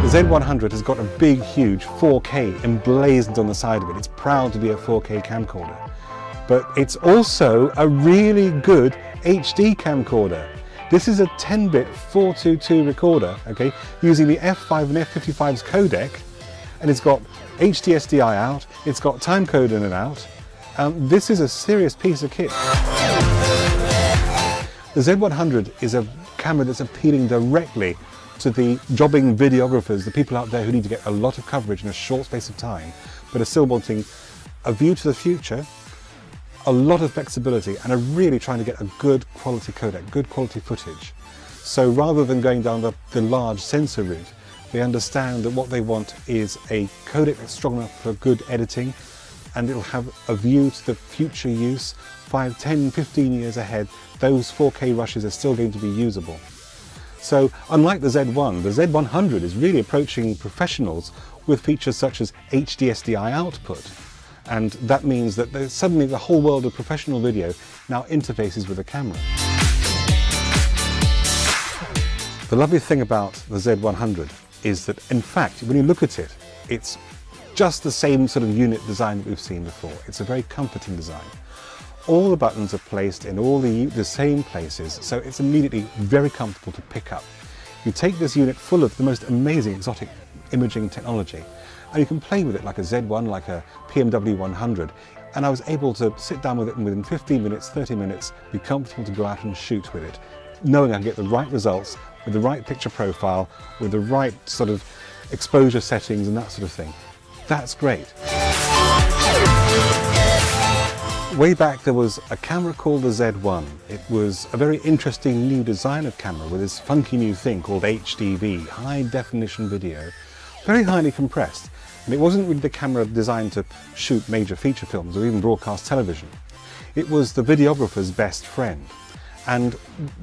The Z100 has got a big, huge 4K emblazoned on the side of it. It's proud to be a 4K camcorder. But it's also a really good HD camcorder. This is a 10-bit 422 recorder, okay, using the F5 and F55's codec, and it's got HD SDI out, it's got timecode in and out. This is a serious piece of kit. The Z100 is a camera that's appealing directly to the jobbing videographers, the people out there who need to get a lot of coverage in a short space of time, but are still wanting a view to the future, a lot of flexibility, and are really trying to get a good quality codec, good quality footage. So rather than going down the large sensor route, they understand that what they want is a codec that's strong enough for good editing, and it'll have a view to the future use. 5, 10, 15 years ahead, those 4K rushes are still going to be usable. So unlike the Z1, the Z100 is really approaching professionals with features such as HD SDI output. And that means that suddenly the whole world of professional video now interfaces with a camera. The lovely thing about the Z100 is that, in fact, when you look at it, it's just the same sort of unit design that we've seen before. It's a very comforting design. All the buttons are placed in all the same places, so it's immediately very comfortable to pick up. You take this unit full of the most amazing exotic imaging technology, and you can play with it like a Z1, like a PXW 100, and I was able to sit down with it and within 15 minutes, 30 minutes, be comfortable to go out and shoot with it, knowing I can get the right results, with the right picture profile, with the right sort of exposure settings and that sort of thing. That's great. Way back there was a camera called the Z1. It was a very interesting new design of camera with this funky new thing called HDV, high definition video, very highly compressed. And it wasn't really the camera designed to shoot major feature films or even broadcast television. It was the videographer's best friend. And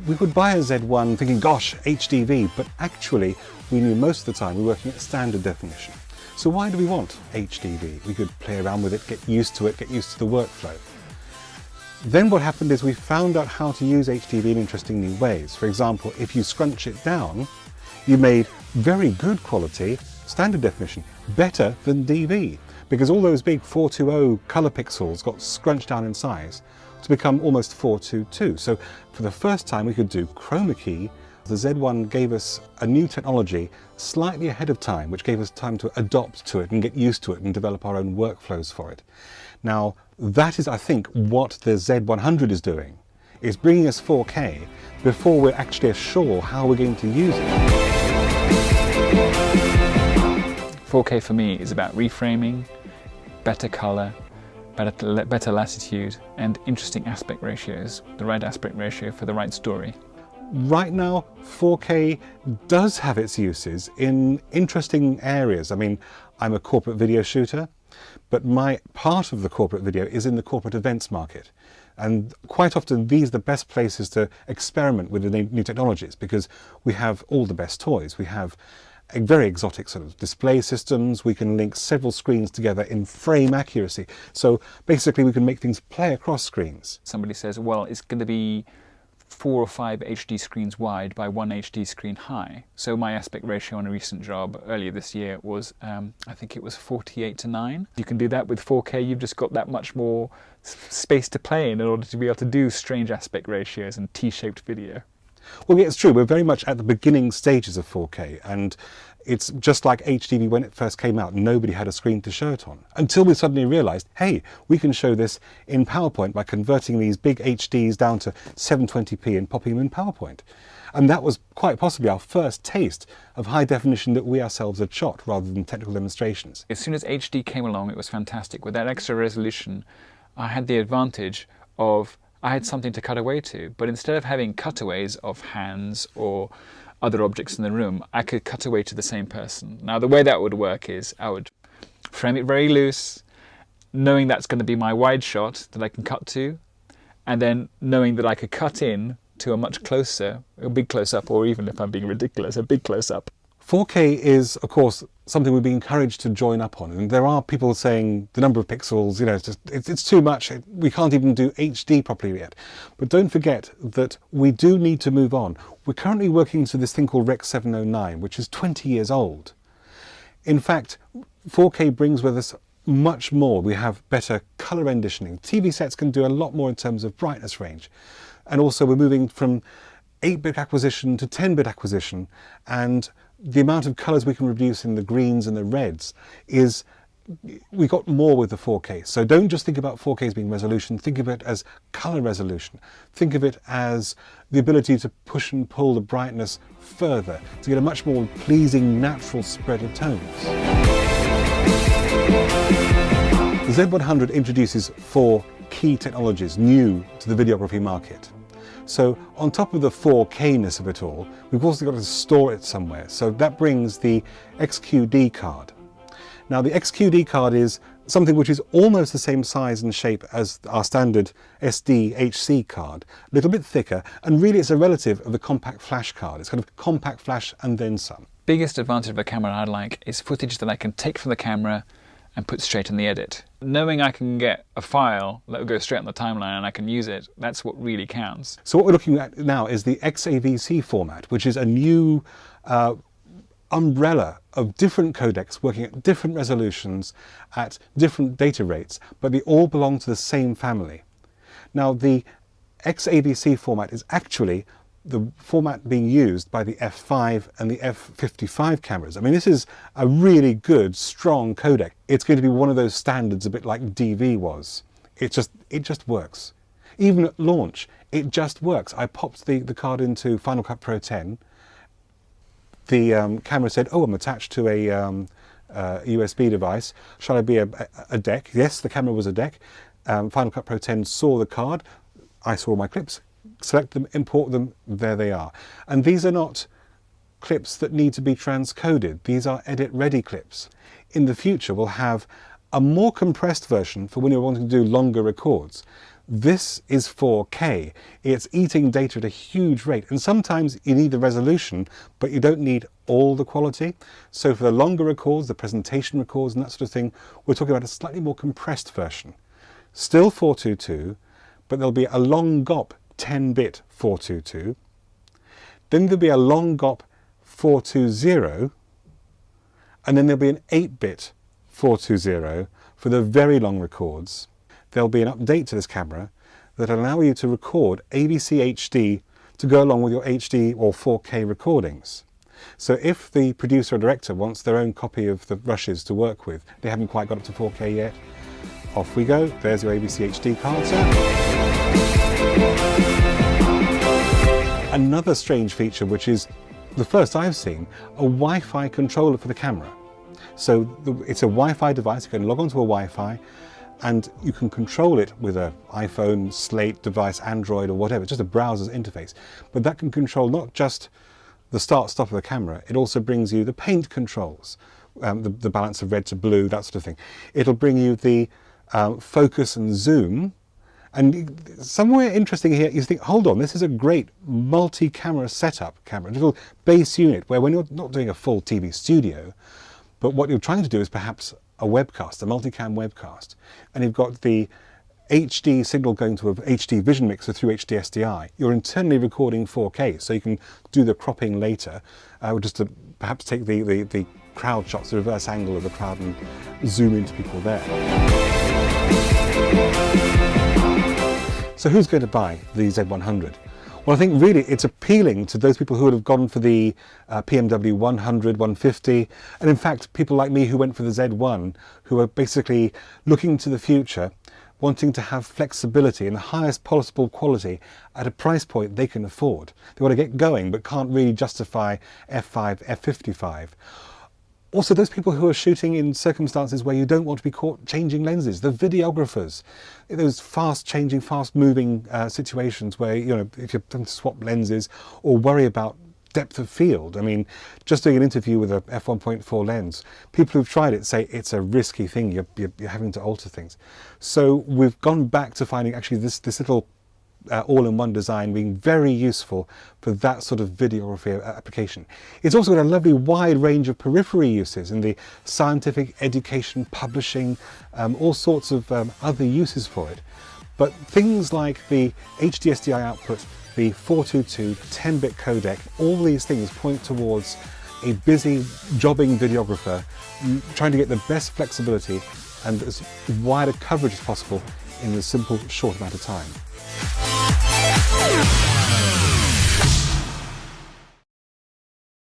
we would buy a Z1 thinking, gosh, HDV, but actually we knew most of the time we were working at standard definition. So why do we want HDV? We could play around with it, get used to it, get used to the workflow. Then what happened is we found out how to use HDV in interesting new ways. For example, if you scrunch it down, you made very good quality standard definition, better than DV, because all those big 420 color pixels got scrunched down in size to become almost 422. So for the first time we could do chroma key. The Z1 gave us a new technology slightly ahead of time, which gave us time to adopt to it and get used to it and develop our own workflows for it. Now, that is, I think, what the Z100 is doing, is bringing us 4K before we're actually sure how we're going to use it. 4K for me is about reframing, better color, better latitude, and interesting aspect ratios, the right aspect ratio for the right story. Right now, 4K does have its uses in interesting areas. I mean, I'm a corporate video shooter, but my part of the corporate video is in the corporate events market. And quite often these are the best places to experiment with the new technologies, because we have all the best toys. We have a very exotic sort of display systems. We can link several screens together in frame accuracy. So basically we can make things play across screens. Somebody says, well, it's going to be 4 or 5 HD screens wide by 1 HD screen high. So my aspect ratio on a recent job earlier this year was, I think it was 48:9. You can do that with 4K. You've just got that much more space to play in order to be able to do strange aspect ratios and T-shaped video. Well, yeah, it's true. We're very much at the beginning stages of 4K, and it's just like HDV when it first came out. Nobody had a screen to show it on, until we suddenly realized, hey, we can show this in PowerPoint by converting these big HDs down to 720p and popping them in PowerPoint. And that was quite possibly our first taste of high definition that we ourselves had shot, rather than technical demonstrations. As soon as HD came along, it was fantastic. With that extra resolution, I had the advantage of I had something to cut away to, but instead of having cutaways of hands or other objects in the room, I could cut away to the same person. Now, the way that would work is I would frame it very loose, knowing that's going to be my wide shot that I can cut to, and then knowing that I could cut in to a much closer, a big close-up, or even if I'm being ridiculous, a big close-up. 4K is, of course, something we've been encouraged to join up on, and there are people saying the number of pixels, you know, it's too much, we can't even do HD properly yet. But don't forget that we do need to move on. We're currently working to this thing called Rec. 709, which is 20 years old. In fact, 4K brings with us much more. We have better color renditioning. TV sets can do a lot more in terms of brightness range. And also we're moving from 8-bit acquisition to 10-bit acquisition, and the amount of colors we can reduce in the greens and the reds is, we got more with the 4K. So don't just think about 4K as being resolution, think of it as color resolution. Think of it as the ability to push and pull the brightness further to get a much more pleasing natural spread of tones. The Z100 introduces 4 key technologies new to the videography market. So on top of the 4K-ness of it all, we've also got to store it somewhere. So that brings the XQD card. Now the XQD card is something which is almost the same size and shape as our standard SD-HC card, a little bit thicker, and really it's a relative of the compact flash card. It's kind of compact flash and then some. Biggest advantage of a camera I like is footage that I can take from the camera and put straight in the edit. Knowing I can get a file that will go straight on the timeline and I can use it, that's what really counts. So what we're looking at now is the XAVC format, which is a new umbrella of different codecs working at different resolutions at different data rates, but they all belong to the same family. Now the XAVC format is actually the format being used by the F5 and the F55 cameras. I mean, this is a really good, strong codec. It's going to be one of those standards, a bit like DV was. It just works. Even at launch, it just works. I popped the card into Final Cut Pro 10. The camera said, oh, I'm attached to a USB device. Shall I be a deck? Yes, the camera was a deck. Final Cut Pro 10 saw the card. I saw my clips. Select them, import them, there they are. And these are not clips that need to be transcoded. These are edit-ready clips. In the future, we'll have a more compressed version for when you're wanting to do longer records. This is 4K. It's eating data at a huge rate, and sometimes you need the resolution, but you don't need all the quality. So for the longer records, the presentation records and that sort of thing, we're talking about a slightly more compressed version. Still 422, but there'll be a long GOP 10-bit 422, then there'll be a long GOP 420, and then there'll be an 8-bit 420 for the very long records. There'll be an update to this camera that will allow you to record AVC HD to go along with your HD or 4K recordings. So if the producer or director wants their own copy of the rushes to work with, they haven't quite got up to 4K yet, off we go. There's your AVC HD card, sir. Another strange feature, which is the first I've seen, a Wi-Fi controller for the camera. So it's a Wi-Fi device. You can log onto a Wi-Fi and you can control it with an iPhone, Slate device, Android or whatever. It's just a browser's interface. But that can control not just the start-stop of the camera, it also brings you the paint controls, the balance of red to blue, that sort of thing. It'll bring you the focus and zoom. And somewhere interesting here, you think, hold on, this is a great multi-camera setup camera, a little base unit where when you're not doing a full TV studio, but what you're trying to do is perhaps a webcast, a multicam webcast, and you've got the HD signal going to a HD vision mixer through HD SDI. You're internally recording 4K, so you can do the cropping later, just to perhaps take the crowd shots, the reverse angle of the crowd and zoom into people there. So who's going to buy the Z100? Well, I think really it's appealing to those people who would have gone for the PMW 100, 150, and in fact people like me who went for the Z1, who are basically looking to the future, wanting to have flexibility and the highest possible quality at a price point they can afford. They want to get going but can't really justify F5, F55. Also, those people who are shooting in circumstances where you don't want to be caught changing lenses, the videographers, those fast-changing, fast-moving situations where, you know, if you're having to swap lenses or worry about depth of field. I mean, just doing an interview with a f1.4 lens, people who've tried it say it's a risky thing, you're having to alter things. So we've gone back to finding actually this little all-in-one design being very useful for that sort of videography application. It's also got a lovely wide range of periphery uses in the scientific, education, publishing, all sorts of other uses for it. But things like the HD SDI output, the 422, 10-bit codec, all these things point towards a busy, jobbing videographer trying to get the best flexibility and as wide a coverage as possible in a simple, short amount of time.